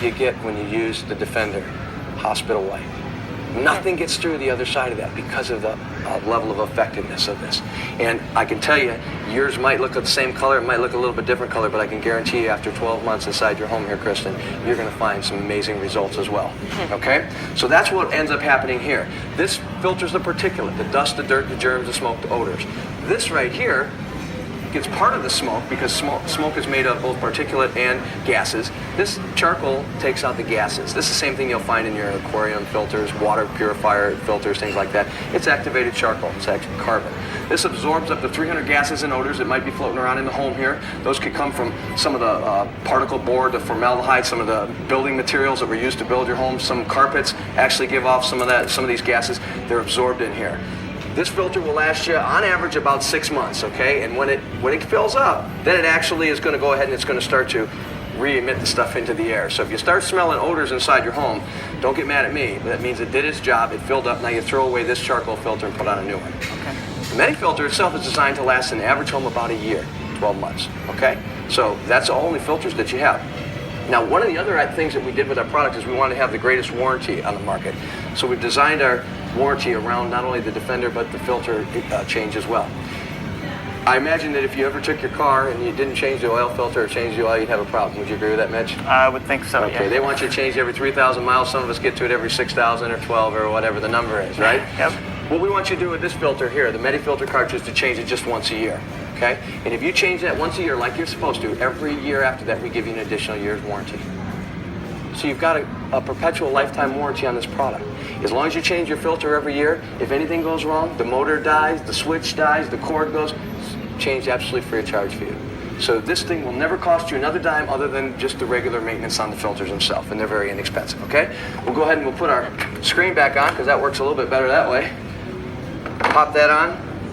you get when you use the Defender hospital way. Nothing gets through the other side of that because of the level of effectiveness of this. And I can tell you, yours might look the same color, it might look a little bit different color, but I can guarantee you after 12 months inside your home here, Kristen, you're going to find some amazing results as well. Okay? So that's what ends up happening here. This filters the particulate, the dust, the dirt, the germs, the smoke, the odors. This right here gets part of the smoke because smoke is made of both particulate and gases. This charcoal takes out the gases. This is the same thing you'll find in your aquarium filters, water purifier filters, things like that. It's activated charcoal. It's actually carbon. This absorbs up to 300 gases and odors that might be floating around in the home here. Those could come from some of the particle board, the formaldehyde, some of the building materials that were used to build your home. Some carpets actually give off some of these gases. They're absorbed in here. This filter will last you, on average, about 6 months, okay? And when it fills up, then it actually is going to go ahead and it's going to start to re-emit the stuff into the air. So if you start smelling odors inside your home, don't get mad at me. That means it did its job, it filled up, now you throw away this charcoal filter and put on a new one. Okay. The MediFilter itself is designed to last in the average home about a year, 12 months, okay? So that's the only filters that you have. Now, one of the other things that we did with our product is we wanted to have the greatest warranty on the market. So we've designed our warranty around not only the Defender, but the filter change as well. I imagine that if you ever took your car and you didn't change the oil filter or change the oil, you'd have a problem. Would you agree with that, Mitch? I would think so, okay, yeah. They want you to change every 3,000 miles. Some of us get to it every 6,000 or 12 or whatever the number is, right? Yep. What we want you to do with this filter here, the MediFilter cartridge, is to change it just once a year. Okay? And if you change that once a year like you're supposed to, every year after that we give you an additional year's warranty. So you've got a perpetual lifetime warranty on this product. As long as you change your filter every year, if anything goes wrong, the motor dies, the switch dies, the cord goes, changed absolutely free of charge for you. So this thing will never cost you another dime other than just the regular maintenance on the filters themselves, and they're very inexpensive, okay? We'll go ahead and we'll put our screen back on because that works a little bit better that way. Pop that on,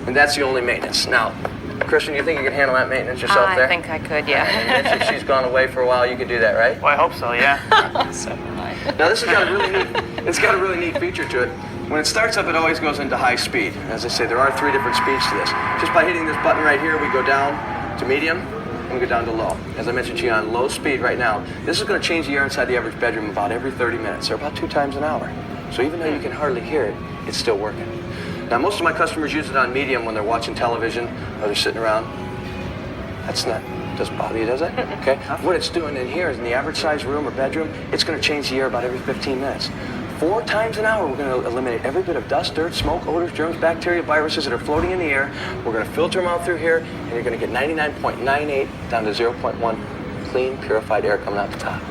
and that's the only maintenance. Now, Kristen, you think you can handle that maintenance yourself there? I think I could, yeah. And if she's gone away for a while, you could do that, right? Well, I hope so, yeah. So am I. Now this has got a really neat, it's got a really neat feature to it. When it starts up, it always goes into high speed. As I say, there are 3 different speeds to this. Just by hitting this button right here, we go down to medium, and we go down to low. As I mentioned to you, on low speed right now, this is going to change the air inside the average bedroom about every 30 minutes, or about 2 times an hour. So even though you can hardly hear it, it's still working. Now most of my customers use it on medium when they're watching television or they're sitting around. That's not, doesn't bother you, does it? Okay. What it's doing in here is in the average size room or bedroom, it's going to change the air about every 15 minutes. 4 times an hour, we're going to eliminate every bit of dust, dirt, smoke, odors, germs, bacteria, viruses that are floating in the air. We're going to filter them out through here, and you're going to get 99.98 down to 0.1 clean, purified air coming out the top.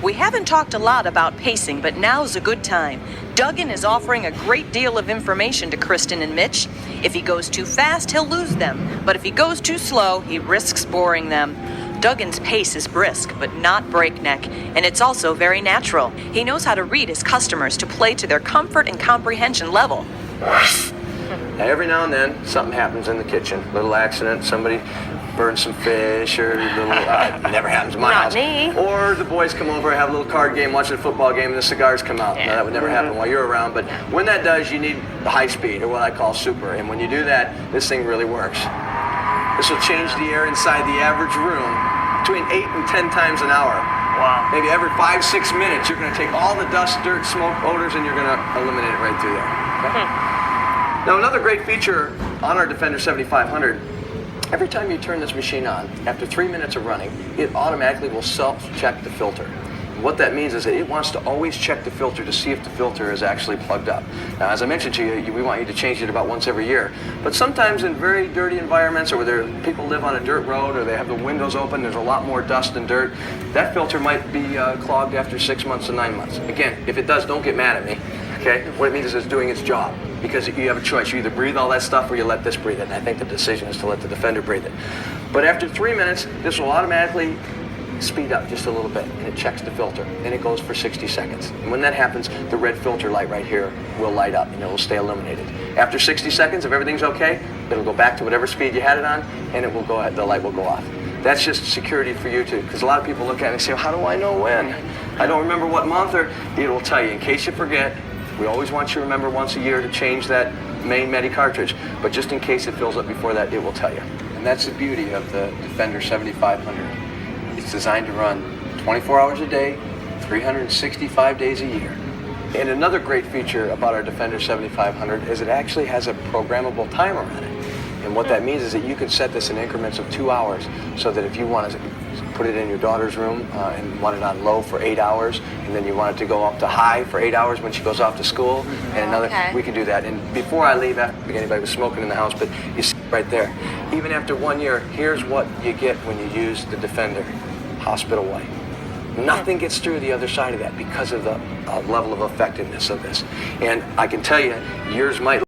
We haven't talked a lot about pacing, but now's a good time. Duggan is offering a great deal of information to Kristen and Mitch. If he goes too fast, he'll lose them. But if he goes too slow, he risks boring them. Duggan's pace is brisk, but not breakneck, and it's also very natural. He knows how to read his customers to play to their comfort and comprehension level. Now, every now and then, something happens in the kitchen. Little accident, somebody burns some fish, or never happens in my house. Not me. Or the boys come over, have a little card game, watching a football game, and the cigars come out. Yeah. Now, that would never happen while you're around, but when that does, you need the high speed, or what I call super. And when you do that, this thing really works. This will change the air inside the average room between 8 and 10 times an hour. Wow. Maybe every 5-6 minutes, you're going to take all the dust, dirt, smoke, odors, and you're going to eliminate it right through there. Okay? Now, another great feature on our Defender 7500, every time you turn this machine on, after 3 minutes of running, it automatically will self-check the filter. What that means is that it wants to always check the filter to see if the filter is actually plugged up. Now, as I mentioned to you, we want you to change it about once every year. But sometimes in very dirty environments, or where people live on a dirt road, or they have the windows open, there's a lot more dust and dirt, that filter might be clogged after 6 months to 9 months. Again, if it does, don't get mad at me. Okay? What it means is it's doing its job. Because you have a choice. You either breathe all that stuff or you let this breathe it. And I think the decision is to let the Defender breathe it. But after 3 minutes, this will automatically speed up just a little bit, and it checks the filter, and it goes for 60 seconds. And when that happens, the red filter light right here will light up, and it will stay illuminated. After 60 seconds, if everything's okay, it'll go back to whatever speed you had it on, and it will go ahead, the light will go off. That's just security for you too, because a lot of people look at it and say, well, how do I know when? I don't remember what month, or it will tell you. In case you forget, we always want you to remember once a year to change that main Medi cartridge, but just in case it fills up before that, it will tell you. And that's the beauty of the Defender 7500. It's designed to run 24 hours a day, 365 days a year. And another great feature about our Defender 7500 is it actually has a programmable timer on it. And what that means is that you can set this in increments of 2 hours, so that if you want to put it in your daughter's room and want it on low for 8 hours, and then you want it to go up to high for 8 hours when she goes off to school, and another, we can do that. And before I leave, I don't think anybody was smoking in the house, but you see right there, even after 1 year, here's what you get when you use the Defender hospital way. Nothing gets through the other side of that because of the level of effectiveness of this. And I can tell you, yours might